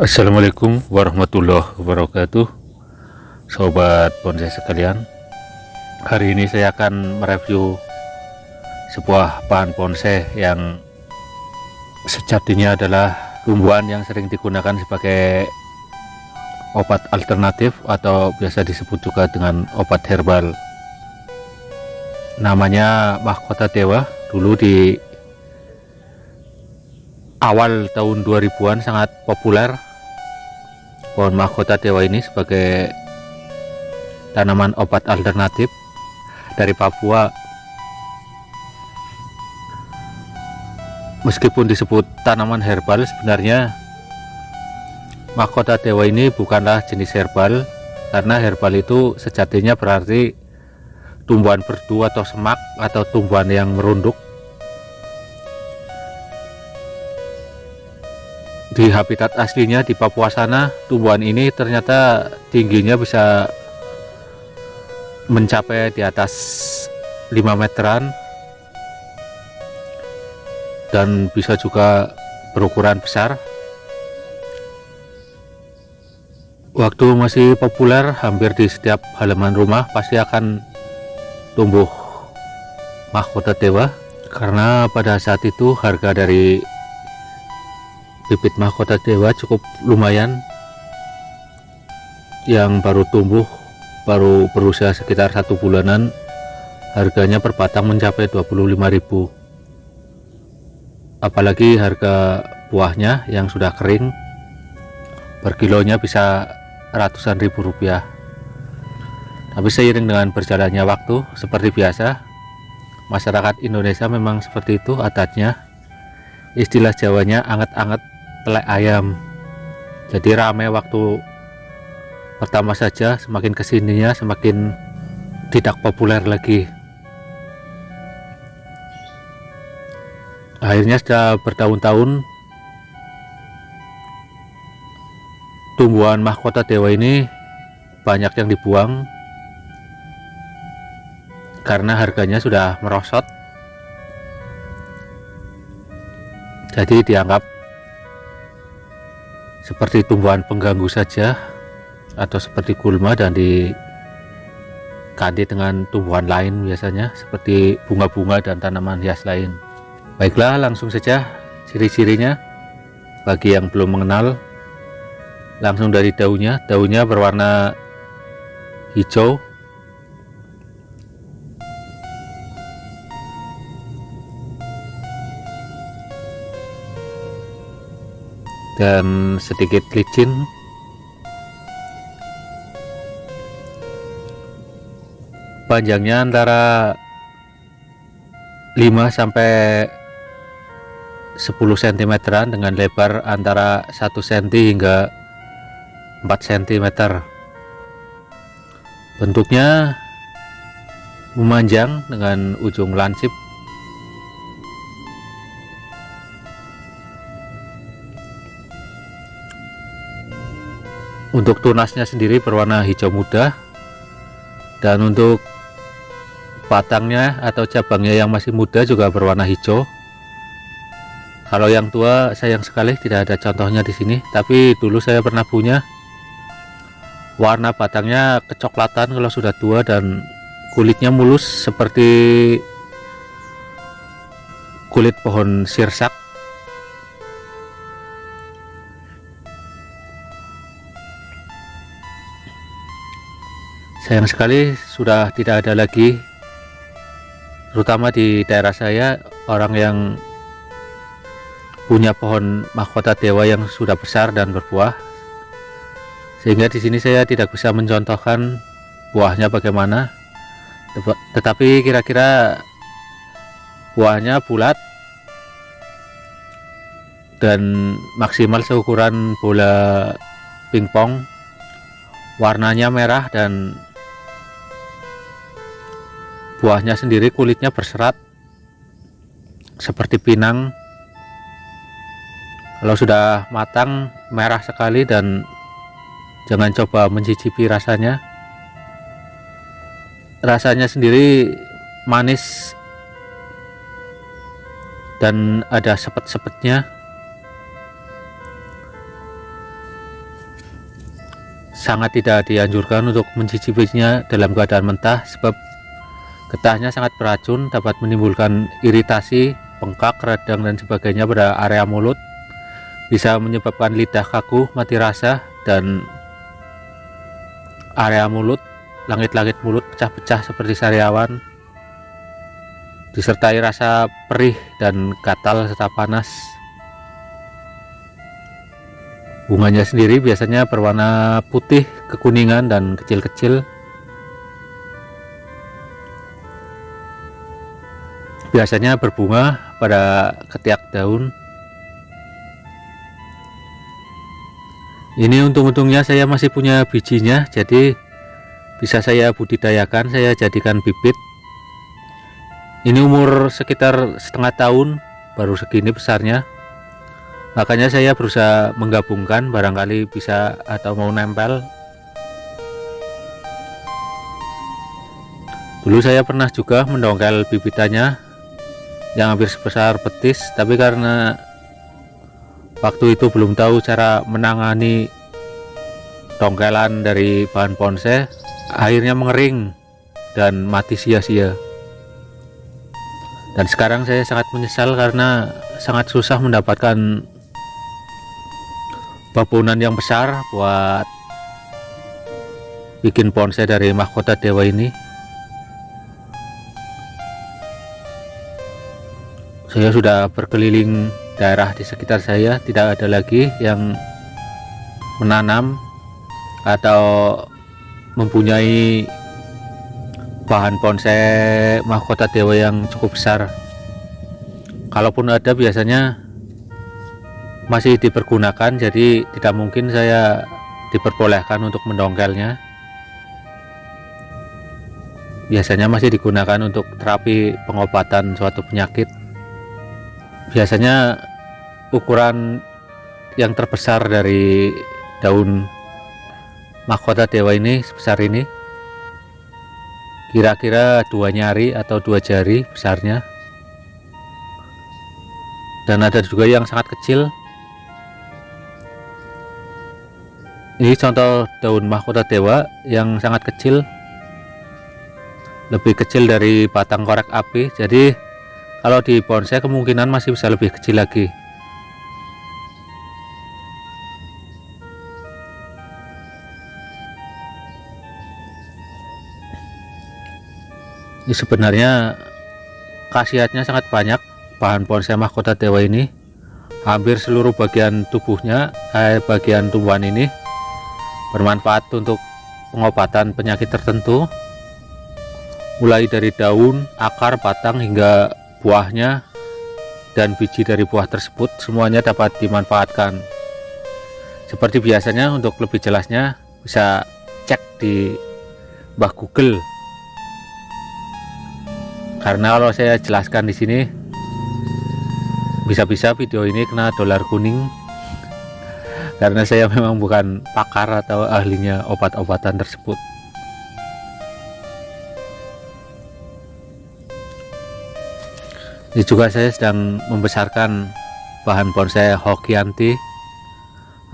Assalamualaikum warahmatullahi wabarakatuh, sobat bonsai sekalian. Hari ini saya akan mereview sebuah bahan bonsai yang sejatinya adalah tumbuhan yang sering digunakan sebagai obat alternatif atau biasa disebut juga dengan obat herbal. Namanya mahkota dewa. Dulu di awal tahun 2000-an sangat populer pohon mahkota dewa ini sebagai tanaman obat alternatif dari Papua. Meskipun disebut tanaman herbal, sebenarnya mahkota dewa ini bukanlah jenis herbal, karena herbal itu sejatinya berarti tumbuhan berdu atau semak atau tumbuhan yang merunduk. Di habitat aslinya di Papua sana, tumbuhan ini ternyata tingginya bisa mencapai di atas 5 meteran dan bisa juga berukuran besar. Waktu masih populer, hampir di setiap halaman rumah pasti akan tumbuh mahkota dewa, karena pada saat itu harga dari bibit mahkota dewa cukup lumayan. Yang baru tumbuh, baru berusia sekitar 1 bulanan, harganya per batang mencapai 25.000. Apalagi harga buahnya yang sudah kering, per kilonya bisa ratusan ribu rupiah. Tapi seiring dengan berjalannya waktu, seperti biasa, masyarakat Indonesia memang seperti itu adatnya. Istilah Jawanya anget-anget telek ayam. Jadi ramai waktu pertama saja, semakin kesininya semakin tidak populer lagi. Akhirnya sudah bertahun-tahun tumbuhan mahkota dewa ini banyak yang dibuang karena harganya sudah merosot. Jadi dianggap seperti tumbuhan pengganggu saja, atau seperti gulma, dan diganti dengan tumbuhan lain biasanya seperti bunga-bunga dan tanaman hias lain. Baiklah, langsung saja ciri-cirinya. Bagi yang belum mengenal, langsung dari daunnya. Daunnya berwarna hijau, dan sedikit licin. Panjangnya antara 5 sampai 10 cm dengan lebar antara 1 cm hingga 4 cm. Bentuknya memanjang dengan ujung lancip. Untuk tunasnya sendiri berwarna hijau muda, dan untuk batangnya atau cabangnya yang masih muda juga berwarna hijau. Kalau yang tua sayang sekali tidak ada contohnya di sini, tapi dulu saya pernah punya. Warna batangnya kecoklatan kalau sudah tua, dan kulitnya mulus seperti kulit pohon sirsak. Sayang sekali sudah tidak ada lagi, terutama di daerah saya, orang yang punya pohon mahkota dewa yang sudah besar dan berbuah, sehingga di sini saya tidak bisa mencontohkan buahnya bagaimana. Tetapi kira-kira buahnya bulat dan maksimal seukuran bola pingpong, warnanya merah, dan buahnya sendiri kulitnya berserat seperti pinang. Kalau sudah matang merah sekali, dan jangan coba mencicipi rasanya. Rasanya sendiri manis dan ada sepet-sepetnya. sangat tidak dianjurkan untuk mencicipinya dalam keadaan mentah, sebab getahnya sangat beracun, dapat menimbulkan iritasi, bengkak, radang dan sebagainya pada area mulut, bisa menyebabkan lidah kaku, mati rasa, dan area mulut, langit-langit mulut pecah-pecah seperti sariawan, disertai rasa perih dan gatal serta panas. Bunganya sendiri biasanya berwarna putih kekuningan dan kecil-kecil. Biasanya berbunga pada ketiak daun. Ini untung-untungnya saya masih punya bijinya, jadi bisa saya budidayakan, saya jadikan bibit. Ini umur sekitar setengah tahun, baru segini besarnya. Makanya saya berusaha menggabungkan, barangkali bisa atau mau nempel. Dulu saya pernah juga mendongkel bibitannya yang hampir sebesar betis, tapi karena waktu itu belum tahu cara menangani dongkelan dari bahan bonsai, akhirnya mengering dan mati sia-sia. Dan sekarang saya sangat menyesal karena sangat susah mendapatkan babongan yang besar buat bikin bonsai dari mahkota dewa ini. Saya sudah berkeliling daerah di sekitar saya, tidak ada lagi yang menanam atau mempunyai bahan bonsai mahkota dewa yang cukup besar. Kalaupun ada, biasanya masih dipergunakan, jadi tidak mungkin saya diperbolehkan untuk mendongkelnya. Biasanya masih digunakan untuk terapi pengobatan suatu penyakit. Biasanya ukuran yang terbesar dari daun mahkota dewa ini sebesar ini, kira-kira 2 nyari atau 2 jari besarnya. Dan ada juga yang sangat kecil. Ini contoh daun mahkota dewa yang sangat kecil, lebih kecil dari batang korek api. Jadi kalau di bonsai kemungkinan masih bisa lebih kecil lagi. Ini sebenarnya khasiatnya sangat banyak. Bahan bonsai mahkota dewa ini, hampir seluruh bagian tubuhnya, bagian tumbuhan ini bermanfaat untuk pengobatan penyakit tertentu, mulai dari daun, akar, batang hingga buahnya dan biji dari buah tersebut, semuanya dapat dimanfaatkan. Seperti biasanya, untuk lebih jelasnya bisa cek di Mbah Google, karena kalau saya jelaskan di sini bisa-bisa video ini kena dolar kuning, karena saya memang bukan pakar atau ahlinya obat-obatan tersebut. Ini juga saya sedang membesarkan bahan bonsai Hokianti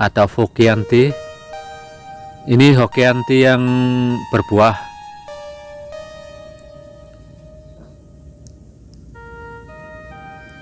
atau Fokianti. Ini Hokianti yang berbuah.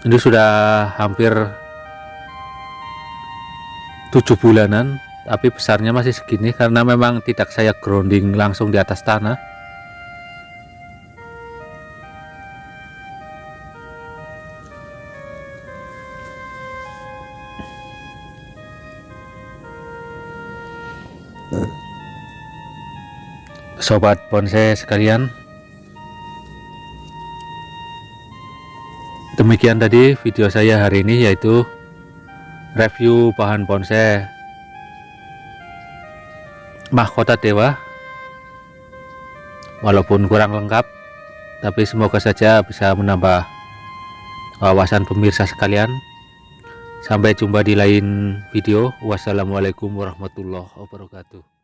Ini sudah hampir 7 bulanan, tapi besarnya masih segini karena memang tidak saya grounding langsung di atas tanah. Sobat bonsai sekalian, demikian tadi video saya hari ini, yaitu review bahan bonsai mahkota dewa. Walaupun kurang lengkap, tapi semoga saja bisa menambah wawasan pemirsa sekalian. Sampai jumpa di lain video. Wassalamualaikum warahmatullahi wabarakatuh.